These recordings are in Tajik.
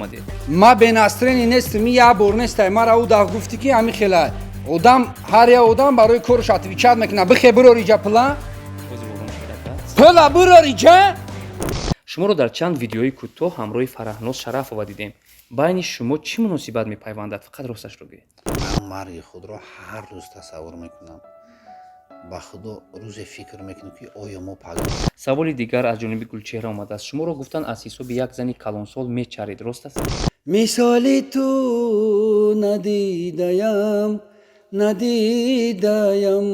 آمده. ما بناسтрени нестим я бор нестай мара у да гуфти ки ами хела одам ҳар я одам барои корш отвечат мекуна бихе бурори ҷа пула пула бурори ҷа. шуморо дар чанд видеои кӯтоҳ ҳамроҳи Фараҳноз Шарафова дидем. байни шумо чӣ муносибат мепайвандад? фақат росташро гӯед. ман марги худро ҳар рӯз тасаввур мекунам. ба худо рӯзе фикр мекунам ки оё мо пагон. саволи дигар аз ҷониби Гулчеҳра омадааст. шуморо гуфтанд аз ҳисоби як зани калонсол мечаред. рост аст? мисоли ту надидаям надидаям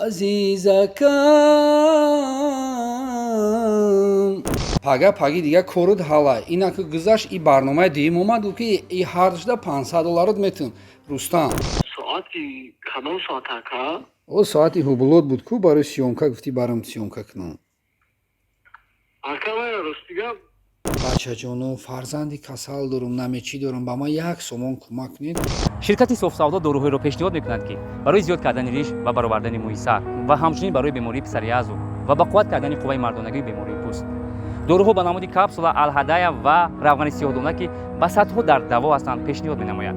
азизакам. пага паги дига коруд ҳала инак гузашт и барномаи дуюм омаду ки и ҳардушда $500 метун. Рустам соати кадом соат ака? о соати ҳубулот буд ку барои сёмка гуфти барам сёмка кунам. Ака мая ростига бачаҷону фарзанди касал дорум намечӣ дорам ба ман як сомон кӯмак кунед. ширкати софсавдо дорӯҳоеро пешниҳод мекунад ки барои зиёд кардани риш ва баровардани мӯи сар ва ҳамчунин барои бемории писари азу ва ба қувват кардани қувваи мардонагии бемории пӯст. дорӯҳо ба намуди капсула алҳадая ва равғани сиёҳдона ки ба садҳо дард даво ҳастанд пешниҳод менамояд.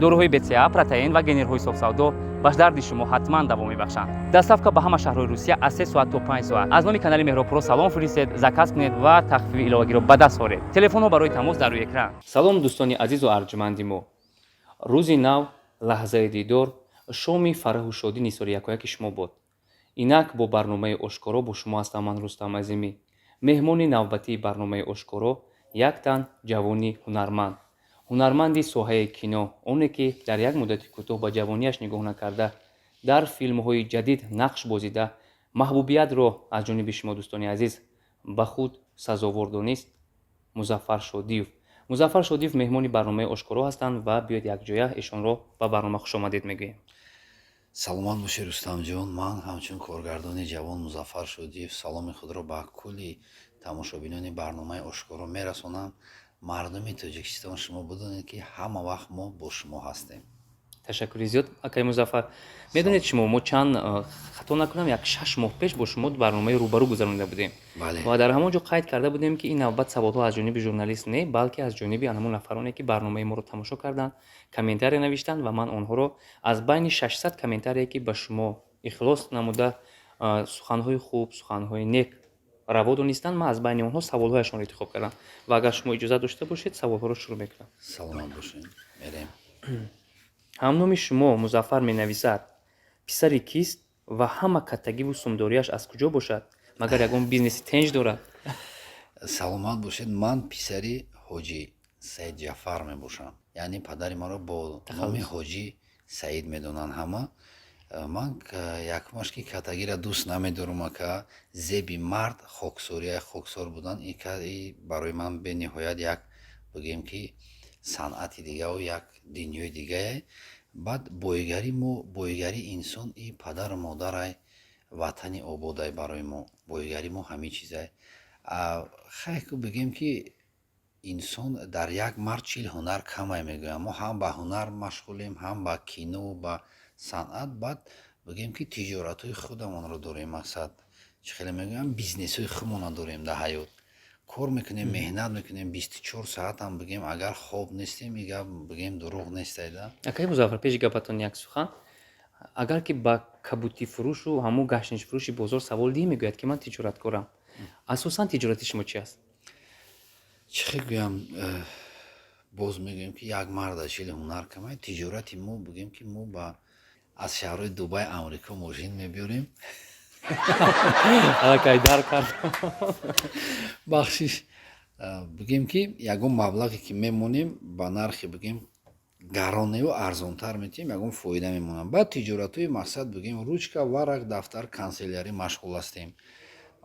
дорӯҳои бца протеин ва генерҳои софсавдо ба дарди шумо ҳатман даво мебахшанд. доставка ба ҳама шаҳрҳои русия аз 3 соат то 5 соат. аз номи канали меҳробпуро салом фиристед, заказ кунед ва тахфифи иловагиро ба даст оред. телефонҳо барои тамос дар рӯи экран. салом дӯстони азизу арҷуманди мо. рӯзи нав, лаҳзаи дидор, шоми фараҳу шодӣ нисори якояки шумо бод. инак бо барномаи ошкоро бо шумо ҳастам ман Рустам Азимӣ. меҳмони навбатии барномаи ошкоро як тан ҷавони ҳунарманд. ҳунарманди соҳаи кино, оне ки дар як муддати кӯтоҳ ба ҷавонияш нигоҳ накарда, дар филмҳои ҷадид нақш бозида, маҳбубиятро аз ҷониби шумо дӯстони азиз ба худ сазовор донист. Музаффар Шодиев. музаффар Шодиев меҳмони барномаи ошкоро ҳастанд ва биёед якҷоя эшонро ба барнома хушомадед мегӯем. саломат бошед рустамҷон. ман ҳамчун коргардони ҷавон Музаффар Шодиев саломи худро ба кулли тамошобинони барномаи ошкоро мерасонам. мардуми Тоҷикистон шумо бидонед ки ҳама вақт мо бо шумо ҳастем. ташаккури зиёд акай Музаффар. медонед шумо мо чанд хато накунам як 6 моҳ пеш бо шумо барномаи рӯбарӯ гузаронида будем. бале. ва дар ҳамон ҷо қайд карда будем ки ин навбат саволҳо аз ҷониби журналист не, балки аз ҷониби анҳамон нафароне ки барномаи моро тамошо карданд, комментария навиштанд ва ман онҳоро аз байни 600 комментарие ки ба шумо ихлос намуда суханҳои хуб, суханҳои нек раво донистанд, ман аз байни онҳо саволҳояшонро интихоб кардам ва агар шумо иҷозат дошта бошед саволҳоро шурӯъ мекунам. саломат бошед. мерем. ҳамноми шумо Музаффар менависад писари кист ва ҳама каттагиву сумдориаш аз куҷо бошад? магар ягон бизнеси тенҷ дорад? саломат бошед. ман писари ҳоҷӣ Саид Ҷафар мебошам. яъне падари маро бо номи ҳоҷӣ Саид медонанд ҳама. ман якмаш ки каттагиро дӯст намедорам ака. зеби мард хоксория хоксор будан и барои ман бениҳоят як бигем ки санъати дигаву як дунёи дигае. баъд боигарии инсон и падару модарай ватани ободай барои мо. боигари мо ҳамин чизай. хайку бигем ки инсон дар як мард 40 ҳунар камай мегӯям. мо ҳам ба ҳунар машғулем, ҳам ба кино, ба санъат. баъд бигем ки тиҷоратҳои худамонро дорем. мақсад чӣ хеле мегӯям бизнесҳои худмонро дорем дар ҳаёт. кор мекунем, меҳнат мекунем 24 саатам бигем агар хоб нестем и гап бигем дурӯғ нестайда. акай Музаффар, пеши гапатон як сухан. агар ки ба кабутифурӯшу ҳаму гаштинчфурӯши бозор савол дӣ мегӯяд ки ман тиҷораткорам, асосан тиҷорати шумо чи аст? чӣ хел гӯям, боз мегӯем ки як марда 40 ҳунар камай. тиҷорати мо бигем ки мо ба аз шаҳрҳои Дубай, Амрико мошин мебиёрем. акай дар кард. бахшиш бигем ки ягон маблағе ки мемонем ба нархи бигем гароневу арзонтар метиҳем, ягон фоида мемонам. баъд тиҷоратҳои мақсад бигем ручка, варак, дафтар, канселярӣ машғул ҳастем.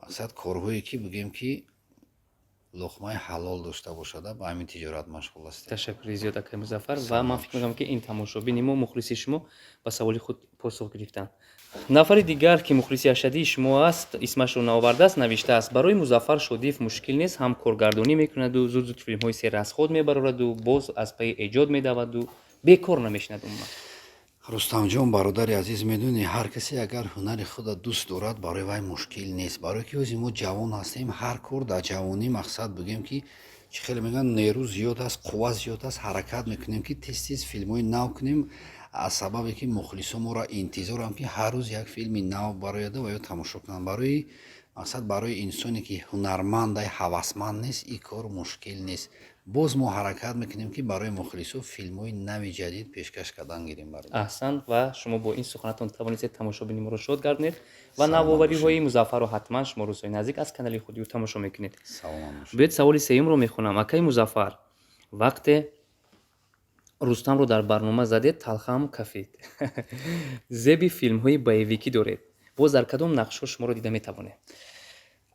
мақсад корҳое ки бигем ки луқмаи ҳалол дошта бошада ба ҳамин тиҷорат машғул ҳастем. ташаккури зиёд акай Музаффар ва ман фикр мекунам ки ин тамошобини мо, мухлиси шумо ба саволи худ посух гирифтанд. нафари дигар ки мухлиси ашадии шумо аст, исмашро наовардааст, навиштааст: барои Музаффар Шодиев мушкил нест, ҳам коргардонӣ мекунаду зуд филмҳои серразход мебарояду, боз аз паи эҷод медаваду, бекор намешинад умуман. рустамҷон бародари азиз, медонӣ ҳар касе агар ҳунари худро дӯст дорад барои вай мушкил нест. барое ки ӯзи мо ҷавон ҳастем, ҳар кор дар ҷавонӣ мақсад бигем ки چی خیلی میگن نیرو زیاد است، قوت زیاد است، حرکت میکنیم که تیز تیز فیلمای نو کنیم. از سببی که مخلصا ما را انتظار هم که هر روز یک فیلم نو برآید و یا تماشا کنند. برای مقصد برای انسانی که هنرمند هوسمند نیست این کار مشکل نیست. باز ما حرکت میکنیم که برای مخلصا فیلمای نو جدید پیشکش کردن گیریم. برای احسن و شما با این سخنتون توانید تماشابین ما را شاد گردنید و نوآوری های مظفر رو حتما شما روزهای نزدیک از کانال خودی تماشا میکنید. سلام. بیاید سوال سوم رو میخونم. اکای مظفر وقت رستم رو در برنامه زدید تلخم کفید. زبی فیلم های بایویکی دارید. باز در کدام نقش شما رو دیده میتوانید؟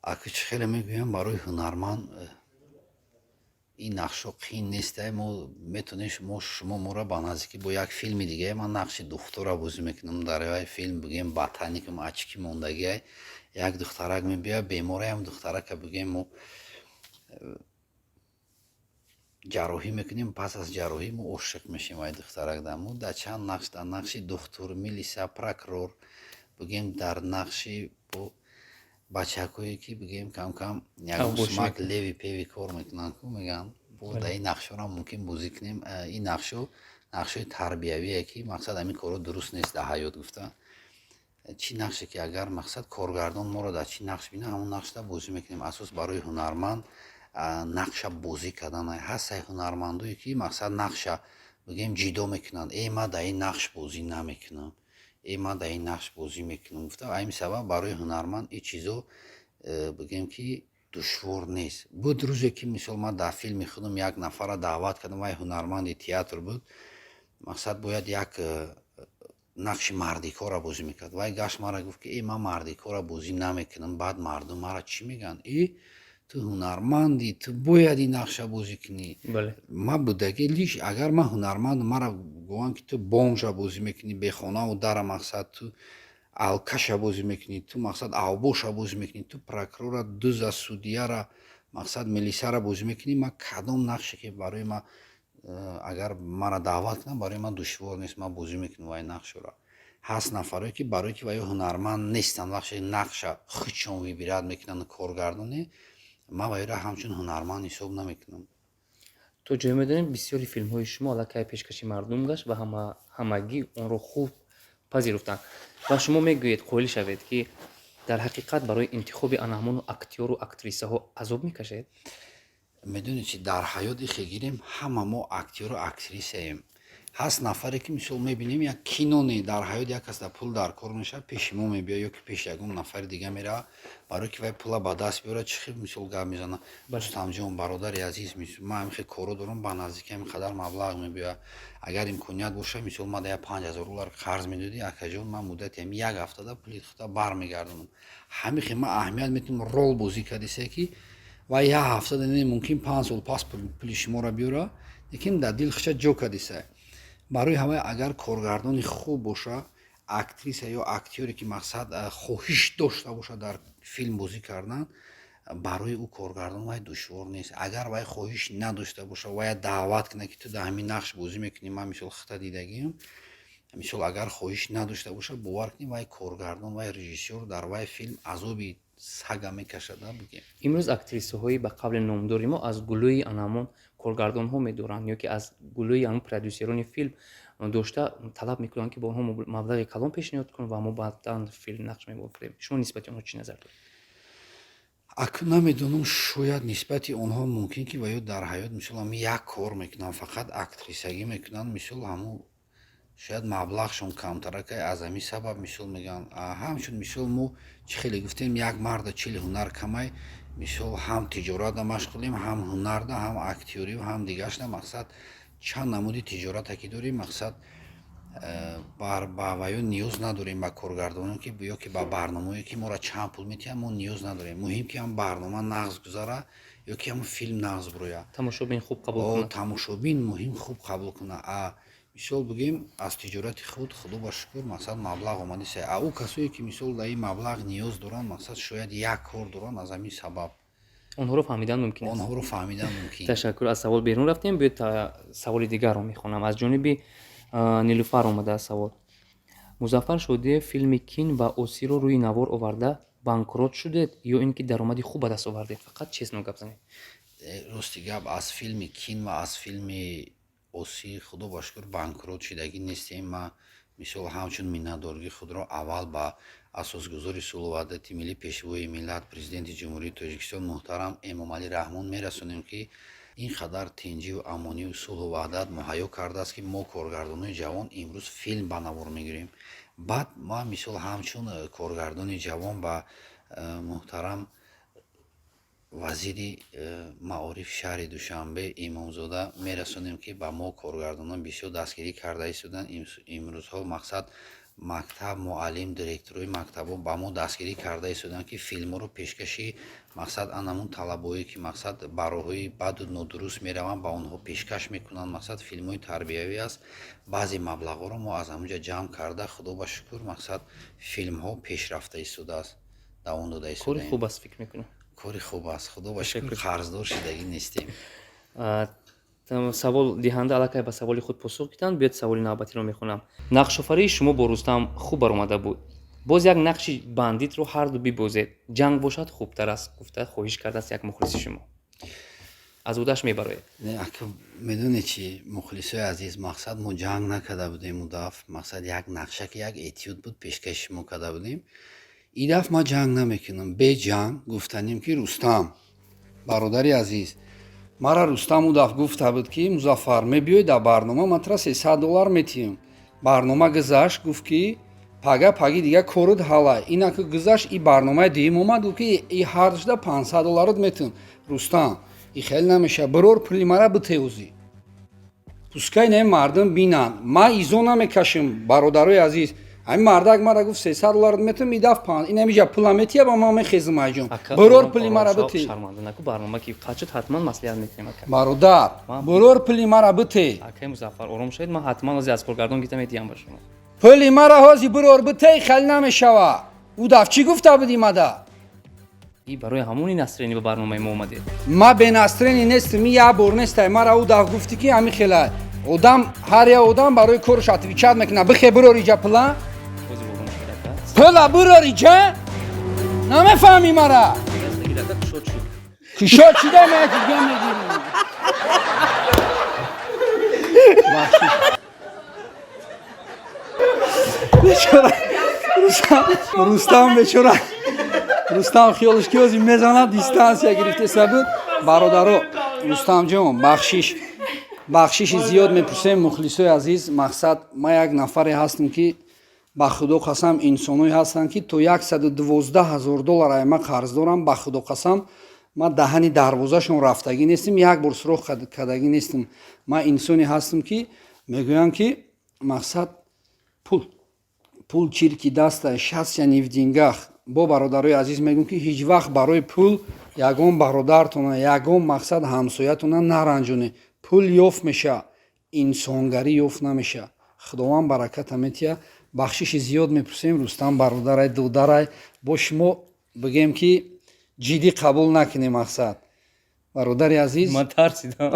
اکیچ خیلی میگویم برای هنرمند این نقش قین نیست. ما میتونیم شما مرا با نزدیکی با یک فیلم دیگه من نقش دختر را بازی میکنم. در فیلم بگیم باتانیکم اچکی موندگی یک دخترک میبیا بیماری هم دخترک بگیم ما جراحی میکنیم. پس از جراحی ما عاشق میشیم و دخترک دمو در چند نقش در نقش دکتر میلیسا پراکرور بگیم در نقش با بچه‌هایی که بگیم کم کم یک لیوی پیوی کار میکنن که میگن با این نقش را ممکن بازی کنیم. این نقش تربیویه که مقصد همین کارو درست نیست در حیات گفتن چی نقشه که اگر مقصد کارگردان ما رو در چی نقش بینه همون نقش را بازی میکنیم. اساس برای هنرمند نقش بازی کردن هست. هنرمندایی که مقصد نقش بگیم جیدو میکنن ای ما در این نقش بازی نمیکنم ای ما در این نقش بازی میکنم گفته همین سبب برای هنرمند این چیزو بگیم که دشوار نیست. بود روزی که مثلا ما در فیلم خودم یک نفر را دعوت کردم و هنرمند تئاتر بود مقصد باید یک نقش مردیکا را بازی میکرد و گاش ما را گفت که ای ما مردیکا را بازی نمیکنم بعد مردم ما را چی میگن ای تو هنرمندی تو باید این نقش بازی کنی. بله. ما بودگی لیش اگر ما هنرمند ما را گوان که تو بومژ بازی میکنی به خانه و در مقصد تو الکش بازی میکنی تو مقصد اوبوش بازی میکنی تو پراکرور دوز سودیه را مقصد ملیسا را بازی میکنی ما کدام نقشی که برای ما اگر ما را دعوت کنن برای من دشوار نیست ما بازی میکنم و این نقش را. هست نفرایی که برای که هنرمند نیستن وقتی نقش خودشون ویبراد میکنن کارگردانی ما وای را همچون هنرمند حساب نمیکنم. تو جای میدونیم بسیاری فیلم های شما علاقه پیشکشی مردم گشت و همگی اون رو خوب پذیرفتن و شما میگویید قائل شوید که در حقیقت برای انتخاب آن همون اکتور و اکتریسه ها عذاب میکشید. میدونید چی در حیات خیگیریم همه ما اکتور و اکتریسه ایم. هست نفری که مثلا میبینیم یک کینونی در حیات یک کس در پول در کار میشه پیش ما میبیا یا که پیش یکم نفر دیگه میره برای که وای پولا با دست بیاره چی خیلی مثلا گپ میزنه دوستم جون برادر عزیز میشه ما همین کارو دارم با نزدیکی همین قدر مبلغ میبیا اگر امکانیت باشه مثلا ما ده $5000 قرض میدادی اکجون من مدت هم یک هفته ده پول خدا برمیگردونم. همین ما اهمیت میتونم رول بازی کردیسه کی و یک هفته ده ممکن 5 سال پس پول شما را بیاره لیکن در دل خش جو کردیسه. برای همه اگر کارگردانی خوب باشه اکتریس یا اکتوری که مقصد خواهش داشته باشه در فیلم بازی کردن برای او کارگردان وای دشوار نیست. اگر وای خواهش نداشته باشه وای دعوت کنه که تو در همین نقش بازی میکنی من مثلا خطا دیدگیم مثلا اگر خواهش نداشته باشه باور کنی وای کارگردان وای رژیسور در وای فیلم عذابی سگ میکشده بگیم. امروز اکتریسه های به قبل نامداری ما از گلوی آنامون کارگردان ها میدارن یا که از گلوی آن پرودوسران فیلم داشته طلب میکنن که با هم مبلغ کلان پیشنهاد کنن و ما بعداً فیلم نقش میبافیم. شما نسبت اونها چی نظر دارید؟ اکنون نمیدونم شاید نسبتی اونها ممکن که وایو در حیات مثلا یک کار میکنن فقط اکتریسگی میکنن مثلا همو شاید مبلغشون کمتره که از همین سبب مثلا میگن همچون مثلا ما چه خیلی گفتیم یک مرد 40 هنر کمای مثلا هم تجارت مشغولیم هم هنر ده هم اکتوری و هم دیگهش نه مقصد چند نمودی تجارت کی داریم مقصد با وایو نیاز نداریم با کارگردانان که بیا که با برنامه‌ای که ما را چند پول میتیم ما نیاز نداریم. مهم که هم برنامه نقض گذاره یا که هم فیلم نقض بروه تماشابین خوب قبول کنه. تماشابین مهم خوب قبول کنه. مثال بگیم از تجارت خود خدا با شکر مثلا مبلغ اومده سه او کسایی که مثال در این مبلغ نیاز دارن مثلا شاید یک کار دارن از همین سبب اونها رو فهمیدن ممکن است. اونها رو فهمیدن ممکن. تشکر. از سوال بیرون رفتیم بیاید تا سوال دیگر رو میخونم. از جانب نیلوفر اومده سوال. مظفر شده فیلم کین و اوسی رو روی نوار آورده بانکروت شده یا اینکه درآمدی خوب به دست آورده؟ فقط چیز نو گپ زنید. рости гап аз филми кин ва аз филми осӣ худо ба шукр банкрот шидагӣ нестем. ма мисол ҳамчун миннатдории худро аввал ба асосгузори сулҳу ваҳдати миллӣ пешвои миллат президенти ҷумҳурии тоҷикистон муҳтарам эмомалӣ раҳмон мерасонем, ки ин қадар тинҷиву амонию сулҳу ваҳдат муҳайё кардааст, ки мо коргардонои ҷавон имрӯз филм ба навор мегирем. баъд ма мисол ҳамчун коргардони ҷавон ба муҳтарам вазири маориф шаҳри душанбе имомзода мерасонем, ки ба мо коргардонон бисёр дастгирӣ карда истоданд. имрӯзҳо мақсад мактаб муаллим директорои мактабҳо ба мо дастгирӣ карда истоданд, ки филмҳоро пешкаши мақсад анамун талабое, ки мақсад ба роҳҳои баду нодуруст мераванд, ба онҳо пешкаш мекунанд. мақсад филмҳои тарбиявӣ аст. баъзе маблағҳоро мо аз ҳамуҷа ҷамъ карда худо ба шукр мақсад филмҳо пешрафта истодааст, давом дода кори истодаем. хуб аст фикр мекунам. кори хуб аст. худо ба шукр қарздор шидагӣ нестем. савол диҳанда аллакай ба саволи худ посух гиранд. биёд саволи навбатиро мехонам. нақшофарии шумо бо рустам хуб баромада буд. боз як нақши бандитро ҳарду бибозед, ҷанг бошад хубтар аст гуфта хоҳиш кардааст як мухлиси шумо. аз удаш мебароед. Не ака медоне чи мухлисои азиз, мақсад мо ҷанг накарда будем у даф. мақсад як нақша ки як этюд буд пешкаши мо карда будем. ин даф ма ҷанг намекунам. бе ҷанг гуфтанем ки Рустам бародари азиз, мара Рустам у даф гуфта буд ки Музаффар мебиёй дар барнома матра $300 метиҳам. барнома гузашт, гуфт ки паги дига корут ҳала. Инаку гузашт и барномаи дуюм омад, гуфт ки и ҳардушда $500 метиҳам. Рустам и хел намеша, бирор пули мара битеӯзӣ. пускай не мардум бинанд. ма изо намекашам бародарои азиз. ҳамин мардак мара гуфт $300 метиҳам, и даф ин ҳамиҷа пула метиҳа ба ма мехезам айҷон. бирор пули мара битеҳ. шарманда наку барнома ки қачуд ҳатман маслиҳат мекунем ака. бародар бирор пули мара битеҳ. акай Музаффар ором шавед, ман ҳатман ҳозир аз коргардон гита метиҳам ба шумо. пули мара ҳозир бирор битеҳ хел намешава. у даф чӣ гуфта будӣ мада? и барои ҳамони насрени ба барномаи мо омадед. ма бенастрени нестам. я бор нестай мара у даф гуфтӣ ки ҳамин хела одам ҳар як одам барои корш отвечат мекуна. бихе бирор иҷа пула. ҳозир ором шавед ака. пула бирор иҷа. намефаҳмӣ мара. Дастагир ака кушод шуд. кишод чида мекига мегирӣ. бечора Рустам бечора. рустам хиёлаш ки ҳозир мезанад дистансия гирифта сабуд. бародаро Рустамҷон бахшиши зиёд мепурсем мухлисои азиз. мақсад ма як нафаре ҳастам ки ба худо қасам инсоное ҳастанд ки то $112,000 ай ма қарз дорам. ба худо қасам ма даҳани дарвозашон рафтагӣ нестам, як бор суроғ кардагӣ нестам. ма инсоне ҳастам ки мегӯям ки мақсад пул чирки даста шастя нивдингах. бо бародарои азиз мегӯям ки ҳеҷ вақт барои пул ягон бародаратона ягон мақсад ҳамсоятона наранҷонед. пул ёфт меша, инсонгарӣ ёфт намеша. худованд бараката метиҳа. бахшиши зиёд мепурсем Рустам бародарай додарай. бо шумо бигем ки ҷиддӣ қабул накунем. мақсад бародари азиз ман тарсидам.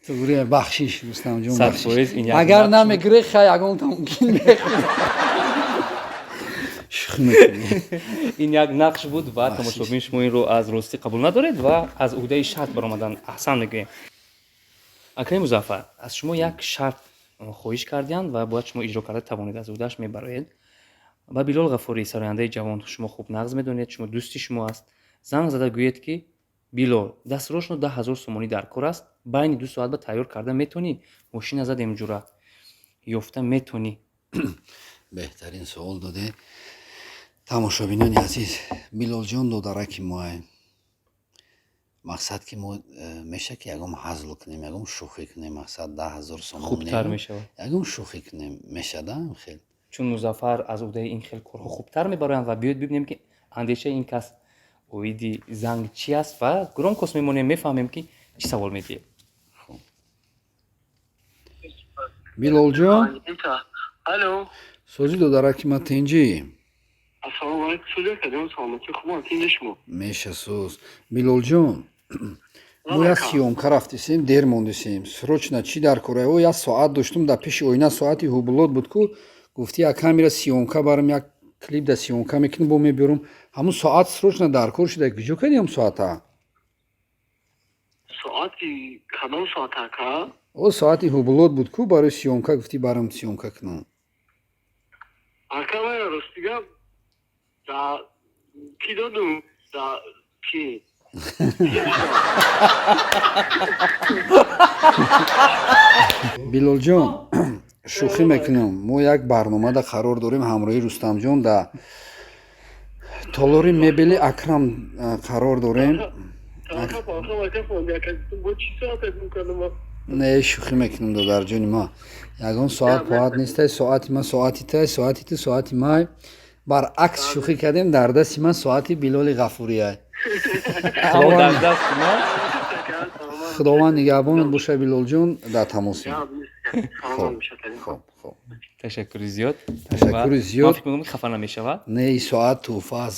тугурия бахшиш Рустамҷон Сарфоиз, ин як агар нақш намегирӣ ха ягонта мумкин мехӯ ин як нақш буд ва тамошобини шумо инро аз ростӣ қабул надоред ва аз уҳдаи шарт баромадан аҳсан мегӯем. акай Музаффар, аз шумо як шарт хоҳиш карданд ва бояд шумо иҷро карда тавонед, аз уҳдааш мебароед. ба Билол Ғафурӣ, сарояндаи ҷавон, шумо хуб нағз медонед, шумо дӯсти шумо аст. занг зада гӯед ки Билол, дастурӯшно 10,000 сомонӣ дар кор аст, байни 2 соат ба тайёр карда метонӣ? мошина задем ҷура ёфта метонӣ? беҳтарин суол доде. тамошобинони азиз, Билолҷон додараки моаем. мақсад ки мо меша ки ягон ҳазл кунем, ягон шӯхӣ кунем. мақсад 10,000 сомон хубтар мешавад. ягон шӯхӣ кунем мешада хел. чун Музаффар аз уҳдаи ин хел корҳо хубтар мебароянд ва биёд бибинем ки андешаи ин кас оиди занг чӣ аст ва гуром кос мемонем, мефаҳмем ки чӣ савол медиҳед. Билолҷон алло созӣ додараки ма тинҷӣ ассалому алайкум. сӯза кардем саломати хуба тинҷа шумо меша соз. Билолҷон мо як сиёмка рафтисем, дер мондисем. срочна чӣ дар кора? як соат доштум дар пеши оина, соати ҳубулот буд ку гуфти як камера сиёмка барам, як клип да сиёмка мекунам, бо мебиёрам. ҳамун соат срочна дар кор шуда. куҷо кардем соата? ساعتی کدام ساعت که او ساعتی هوبلود بود کو برای سیونکا گفتی برام سیونکا کنم اکا ما رستیگا دا کی دادم دا کی билол ҷон шӯхӣ мекунам мо як барномада қарор дорем ҳамроҳи рустамҷон да толори мебели акрам қарор дорем Kanka kanka mikrofon ya bu çi saat میکنم не шӯхӣ мекунам додарҷони ма ягон соат поат нестай соати ма соати тай соати ту соати май баръакс шӯхӣ кардем дар дасти ман соати билоли ғафурияй худованд нигаҳбонат боша билолҷон дар тамосем хоб хоб ташаккури зиёд. Ташаккури Ва зиёд. ман фикр мекунам хафа намешавад. не ин соат тӯҳфа аз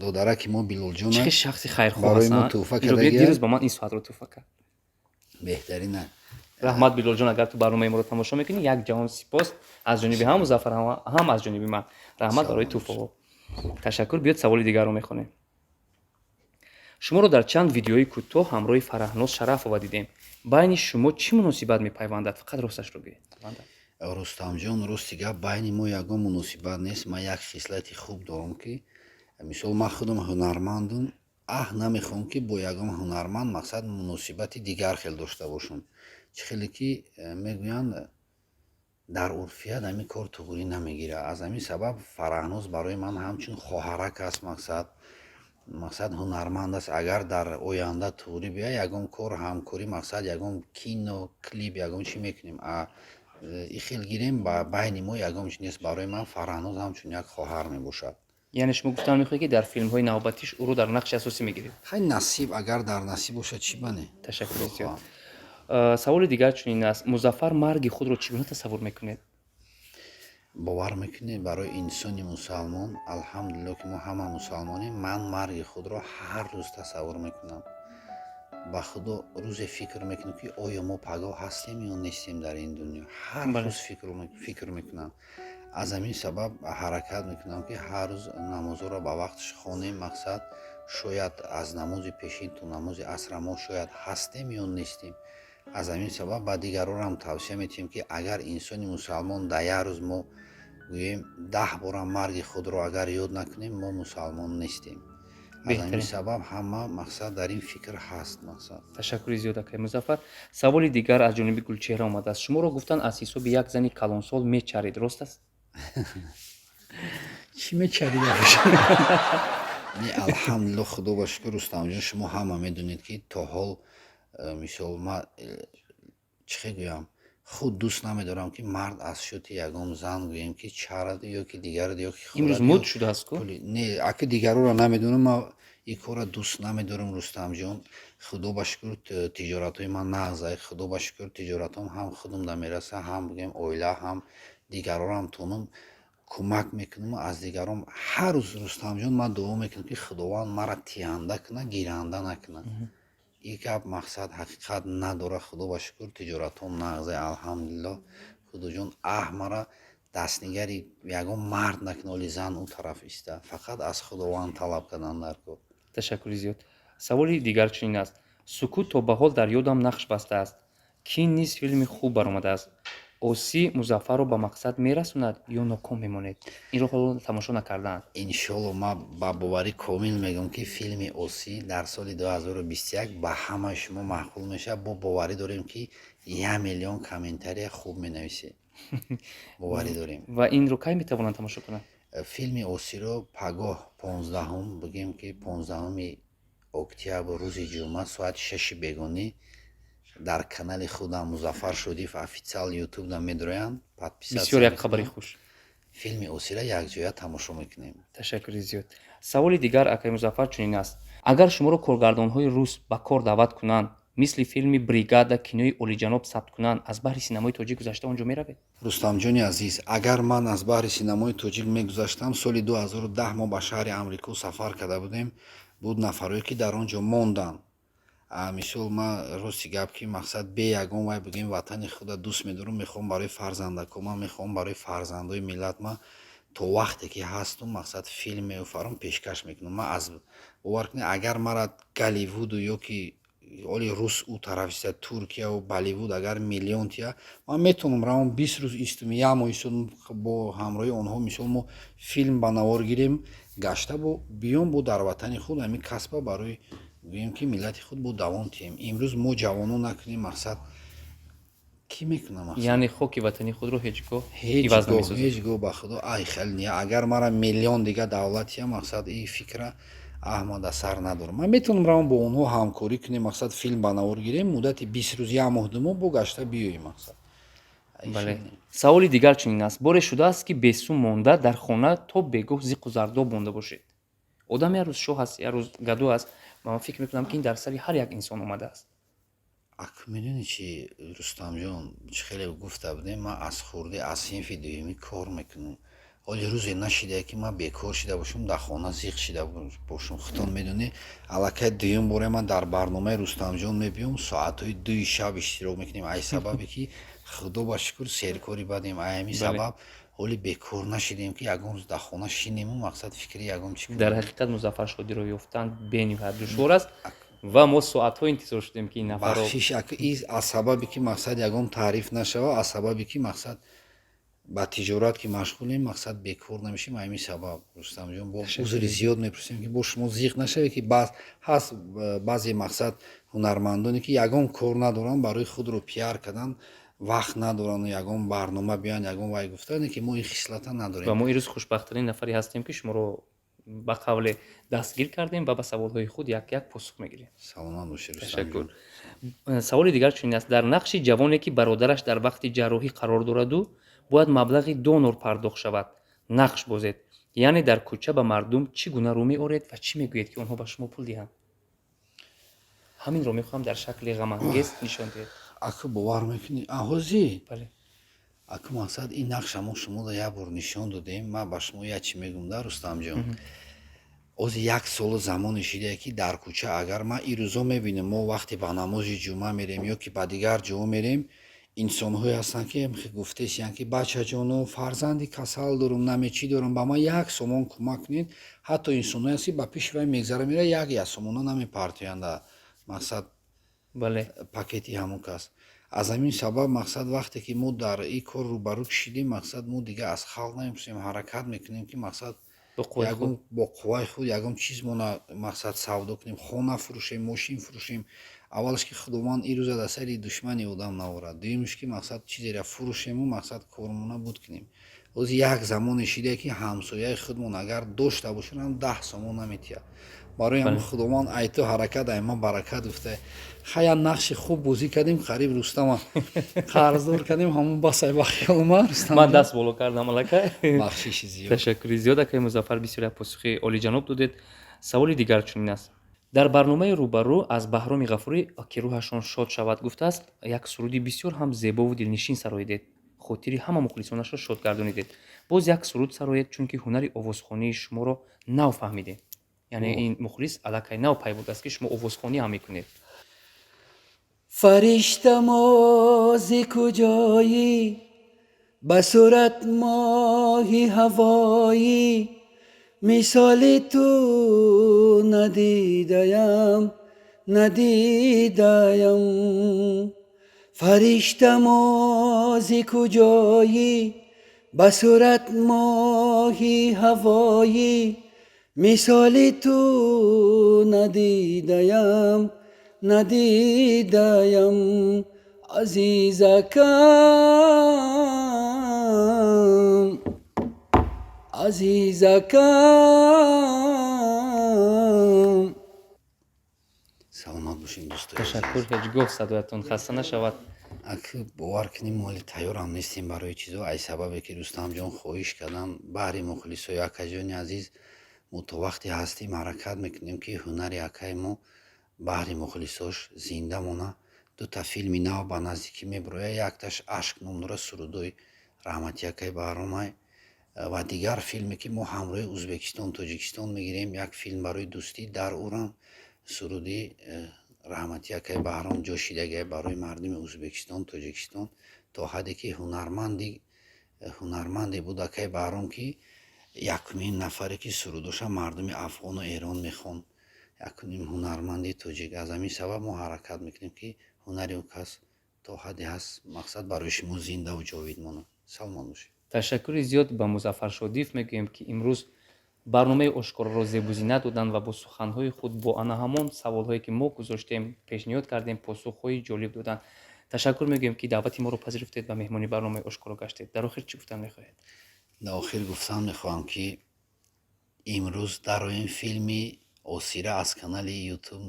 додараки мо билолҷон Чӣ шахси хайрхоҳ барои мо ҳастанд. тӯҳфа Ин ро кардаги дирӯз ба ман ин соатро тӯҳфа кард. беҳтарина раҳмат билолҷон, агар ту барномаи моро тамошо мекунӣ, як ҷаҳон сипос аз ҷониби ҳам Музаффар ҳам аз ҷониби ман. раҳмат барои тӯҳфаҳо. ташаккур. биёд саволи дигарро мехонем. шуморо дар чанд видеои кӯтоҳ ҳамроҳи Фараҳноз Шарафова дидем. байни шумо чӣ муносибат мепайвандад? фақат росташро гӯед. рустамҷон рости гап байни мо ягон муносибат нест. ман як хислати хуб дорам ки мисол ман худам ҳунармандам аҳ намехоҳам ки бо ягон ҳунарманд мақсад муносибати дигар хел дошта бошам. чӣ хеле ки мегӯянд дар урфият ҳамин кор туғрӣ намегирад. аз ҳамин сабаб Фараҳноз барои ман ҳамчун хоҳарак аст. мақсад ҳунарманд аст. агар дар оянда туғрӣ биёяд ягон кор ҳамкорӣ мақсад ягон кино клип ягон чӣ мекунем ин хел гирем байни мо ягон чиз нест. барои ман Фараҳноз ҳамчун як хоҳар мебошад. яъне шумо гуфтан мехоҳед ки дар филмҳои навбатиш ӯро дар нақши асосӣ мегиред. хай насиб агар дар насиб бошад чӣ бане. ташаккури зиёд. саволи дигар чунин аст. Музаффар марги худро чӣ гуна тасаввур мекунед? бовар мекунед барои инсони мусалмон алҳамдулилло ки мо ҳама мусалмонем ман марги худро ҳар рӯз тасаввур мекунам. ба худо рӯзе фикр мекунам ки оё мо пагоҳ ҳастем ё нестем дар ин дунё. ҳар рӯз фикр мекунам. аз ҳамин сабаб ҳаракат мекунам ки ҳар рӯз намозҳоро ба вақташ хонем. мақсад шояд аз намози пешин то намози асра мо шояд ҳастем ё нестем. аз ҳамин сабаб ба дигаронам тавсия метиҳем ки агар инсони мусалмон дар як рӯз мо гӯем 10 бора марги худро агар ёд накунем мо мусалмон нестем. аз ҳамин сабаб ҳама мақсад дар ин фикр ҳаст. мақсад ташаккури зиёд акай Музаффар. саволи дигар аз ҷониби Гулчеҳра омадааст. шуморо гуфтанд аз ҳисоби як зани калонсол мечаред. рост аст? чӣ мечарида не алҳамдулилло худо ба шукр рустамҷон шумо ҳама медонед ки то ҳол мисол ма чӣ хел гӯям худ дӯст намедорам ки мард аз шоти ягон зан гӯем ки чарад ё ки дигарад ё ки имрӯз муд шудааст ку? не аки дигароро намедонам. ман ин корро дӯст намедорам рустамҷон. худо ба шукр тиҷоратҳои ман нағзай. худо ба шукр тиҷоратҳом ҳам худам да мераса ҳам бигӯем оила ҳам дигаронам тонам кӯмак мекунам. аз дигарон ҳар рӯз рустамҷон ман дуо мекунам ки худованд маро тиҳанда кунад гиранда накунад. ин гап мақсад ҳақиқат надорад. худо ба шукр тиҷоратҳом нағзай алҳамдулилло. худоҷон аҳ мара дастнигари ягон мард накунад оли зан он тараф иста. фақат аз худованд талаб кардан дар кор. ташаккури зиёд. саволи дигар чунин аст. сукут то ба ҳол дар ёдам нақш бастааст. ки низ филми хуб баромадааст. оси Музаффарро ба мақсад мерасонад ё ноком мемонед? инро ҳоло тамошо накардаанд. иншоалло ман ба боварӣ комил мегӯям ки филми оси дар соли 2021 ба ҳамаи шумо маъқул мешавад. бо боварӣ дорем ки 1 миллион комментария хуб менависед. боварӣ дорем. ва инро кай метавонанд тамошо кунанд? филми осиро пагоҳ 15 бигем ки 15 октябр рӯзи ҷумъа соати 6 бегонӣ дар канали худам Музаффар Шодиев официал ютубда медроянд. бисёр як хабари хуш. филми осиро якҷоя тамошо мекунем. ташаккури зиёд. саволи дигар акай Музаффар чунин аст. агар шуморо коргардонҳои рус ба кор даъват кунанд мисли филми бригада кинои олиҷаноб сабт кунанд аз баҳри синамои тоҷик гузашта он ҷо меравед? рустамҷони азиз агар ман аз баҳри синамои тоҷик мегузаштам соли 2010 мо ба шаҳри амрико сафар карда будем. буд нафарое ки дар он ҷо монданд. мисол ман рости гап ки мақсад бе ягон вай бигӯем ватани худа дӯст медорам. мехоҳам барои фарзандакон ман мехоҳам барои фарзандои миллат ман то вақте ки ҳастум мақсад филм меофарам пешкаш мекунам. ман аз бовар кунед агар мара Голливуду ё ки оли рус ӯ тарафиста Туркия ва Болливуд агар миллион тия ман метавонам равон 20 рӯз истumi як моҳ истод бо ҳамроҳи онҳо мисол мо филм ба навор гирем гашта бо биём бо дар ватани худ ҳамин касба барои гӯем ки миллати худ бо давом тием. Имрӯз мо ҷавонон накунем мақсад кӣ мекунад мақсад яъне хоки ватани худро ҳеҷ гоҳ ҳеҷ иваз гоҳ намесозад. ҳеҷ гоҳ ба худо ай хеле ния агар мара миллион дига давлат я мақсад ин фикра аҳмада сар надорам. Ман метавонам равон бо онҳо ҳамкорӣ кунем мақсад филм ба навор гирем муддати 20 рӯз як моҳ ду моҳ богашта биёем мақсад. бале саволи дигар чунин аст боре шудааст ки бесум монда дар хона то бегоҳ зиқу зардоб монда бошед. одам як рӯз шоҳ аст як рӯз гадо аст ман фикр мекунам ки ин дар сари ҳар як инсон омадааст. Акӯ медонӣ чӣ Рустамҷон чӣ хеле гуфта будем ман аз хурдӣ аз синфи дуюмӣ кор мекунам оли рӯзе нашидае ки ман бекор шуда бошам дар хона зиқ шуда бошам худтон медонӣ аллакай дуюм боре ман дар барномаи Рустамҷон мебиём соатҳои 2 шаб иштирок мекунем ай сабабе ки худо ба шукр серкори бадем ай ҳамин сабаб оли бекор нашидем ки ягон рӯз дар хона шинему мақсад фикри ягон чӣ дар ҳақиқат музаффаршодиро ёфтан бениҳоят душвор аст ва мо соатҳо интизор шудем ки ин нафарро бахшиш аз сабабе ки мақсад ягон таъриф нашава аз сабабе ки мақсад ба тиҷорат ки машғулем мақсад бекор намешем ҳамин сабаб Рустамҷон бо узри зиёд мепурсем ки бо шумо зиқ нашаве ки ҳаст баъзе мақсад ҳунармандоне ки ягон кор надоранд барои худро пиар кардан вақт надоранд ягон барнома биёянд ягон вай гуфтане ки мо ин хислата надорем ва мо ирӯз хушбахттарин нафаре ҳастем ки шуморо ба қавле дастгир кардем ва ба саволҳои худ як посух мегирем. саломат бошед ташаккур. саволи дигар чунин аст дар нақши ҷавоне ки бародараш дар вақти ҷарроҳӣ қарор дораду бояд маблағи $2 пардохт шавад нақш бозед яъне дар кӯча ба мардум чӣ гуна рӯ меоред ва чӣ мегӯед ки онҳо ба шумо пул диҳанд. ҳаминро мехоҳам дар шакли ғамангез нишон диҳед. акӯ бовар мекунӣ ҳозӣ бале акӯ мақсад ин нақша мо шуморо як бор нишон додем ман ба шумо як чӣ мегӯям да Рустамҷон ози як сол замоне шидае ки дар кӯча агар ман ин рӯзо мебинам мо вақте ба намози ҷумъа мерем ё ки ба дигар ҷо мерем инсонҳое ҳастанд ки гуфтесиянд ки бачаҷоно фарзанди касал дорам наме чӣ дорам ба ман як сомон кӯмак кунед ҳатто инсонҳое ҳаст ки ба пеши вай мегзара мера як сомона намепартоянд мақсад бале пакети ҳамон кас аз ҳамин сабаб мақсад вақте ки мо дар ин кор рӯбарӯ шидем мақсад мо дига аз халқ намепурсем ҳаракат мекунем ки мақсад бо қувваи худ ягон чиз мона мақсад савдо кунем хона фурӯшем мошин фурӯшем аввалаш ки худованд ин рӯза дар сари душмани одам наворад дуюмаш ки мақсад чизеро фурӯшему мақсад кормона буд кунем ози як замоне шидае ки ҳамсояи худмон агар дошта бошанд 10 сомон наметиҳад барои ҳамин худованд ай ту ҳаракат ай ман баракат гуфта хая нақши хуб бозӣ кардем қариб Рустама қарздор кардем ҳамон басай ба хиёл омад Рустам ман даст боло кардам аллакай. бахшиши зиёд ташаккури зиёд акай музаффар бисёр як посухи олиҷаноб додед. саволи дигар чунин аст дар барномаи рӯбарӯ аз Баҳроми Ғафурӣ ки рӯҳашон шод шавад гуфтааст як суруди бисёр ҳам зебову дилнишин сароидед хотири ҳама мухлисонашро шод гардонидед боз як суруд сароед чунки ҳунари овозхонии шуморо нав фаҳмидем яъне ин мухлис аллакай нав пай будааст ки шумо овозхонӣ ҳам мекунед. فرشته مازی کجایی به صورت ماهی هوایی مثال تو ندیدیم فرشته مازی کجایی به صورت ماهی هوایی مثال تو ندیدیم عزیزکم саломат бошед дӯстои ташаккур ҳеҷ гоҳ садоятон хаста нашавад. акӯ бовар кунем моли тайёрам нестем барои чизо ай сабабе ки Рустамҷон хоҳиш кардан баҳри мухлисои акаҷони азиз мо то вақте ҳастем ҳаракат мекунем ки ҳунари акай мо баҳри мухлисош зинда мона дута филми нав ба наздикӣ мебарояд якташ ашк номдора сурудои раҳмати акай Баҳромай ва дигар филме ки мо ҳамроҳи Ӯзбекистон Тоҷикистон мегирем як филм барои дӯстӣ дар урам суруди раҳмати акай Баҳром ҷошидагӣ барои мардуми Ӯзбекистон Тоҷикистон то ҳадде ки ҳунарманде буд акай Баҳром ки якумин нафаре ки сурудоша мардуми Афғону Эрон мехонд якуним ҳунарманди тоҷик. Аз ҳамин сабаб мо ҳаракат мекунем ки ҳунари он кас то ҳадде ҳаст мақсад барои шумо зиндаву ҷовид монад. Саломат бошед. ташаккури зиёд ба Музаффар Шодиев мегӯем, ки имрӯз барномаи ошкороро зебузина доданд ва бо суханҳои худ бо ана ҳамон саволҳое ки мо гузоштем, пешниҳод кардем, посухҳои ҷолиб доданд. Ташаккур мегӯем, ки даъвати моро пазируфтед ва меҳмони барномаи ошкоро гаштед. дар охир чӣ гуфтан мехоҳед? дар охир гуфтан мехоҳам, ки имрӯз дароем филми осира аз канали ютуб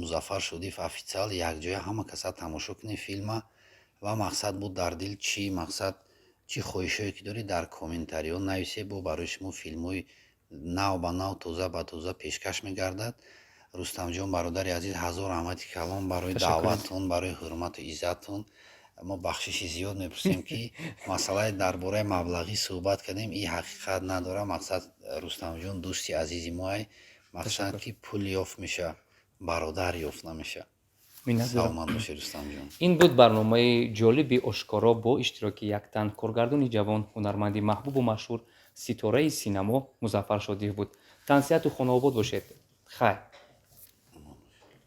Музаффар Шодиев официал якҷоя ҳама каса тамошо кунем филма ва мақсад буд дар дил чӣ мақсад чӣ хоҳишое ки доред дар комментариҳо нависе, бо барои шумо филмҳои нав ба нав, тоза ба тоза пешкаш мегардад. Рустамҷон бародари азиз, ҳазор раҳмати калом барои даъватон, барои ҳурмату иззатон. Мо бахшиши зиёд мепурсем, ки масъалаи дар бораи маблағӣ суҳбат кардем, ин ҳақиқат надорад. Мақсад Рустамҷон дӯсти азизи моай, мақсад ки пул ёфт меша, бародар ёфт намеша. Саломат бошед Рустамҷон. ин буд барномаи ҷолиби ошкоро бо иштироки як тан коргардони ҷавон, ҳунарманди маҳбубу машҳур, ситораи синамо Музаффар Шодиев буд. Тансияту хонаобод бошед. хайр.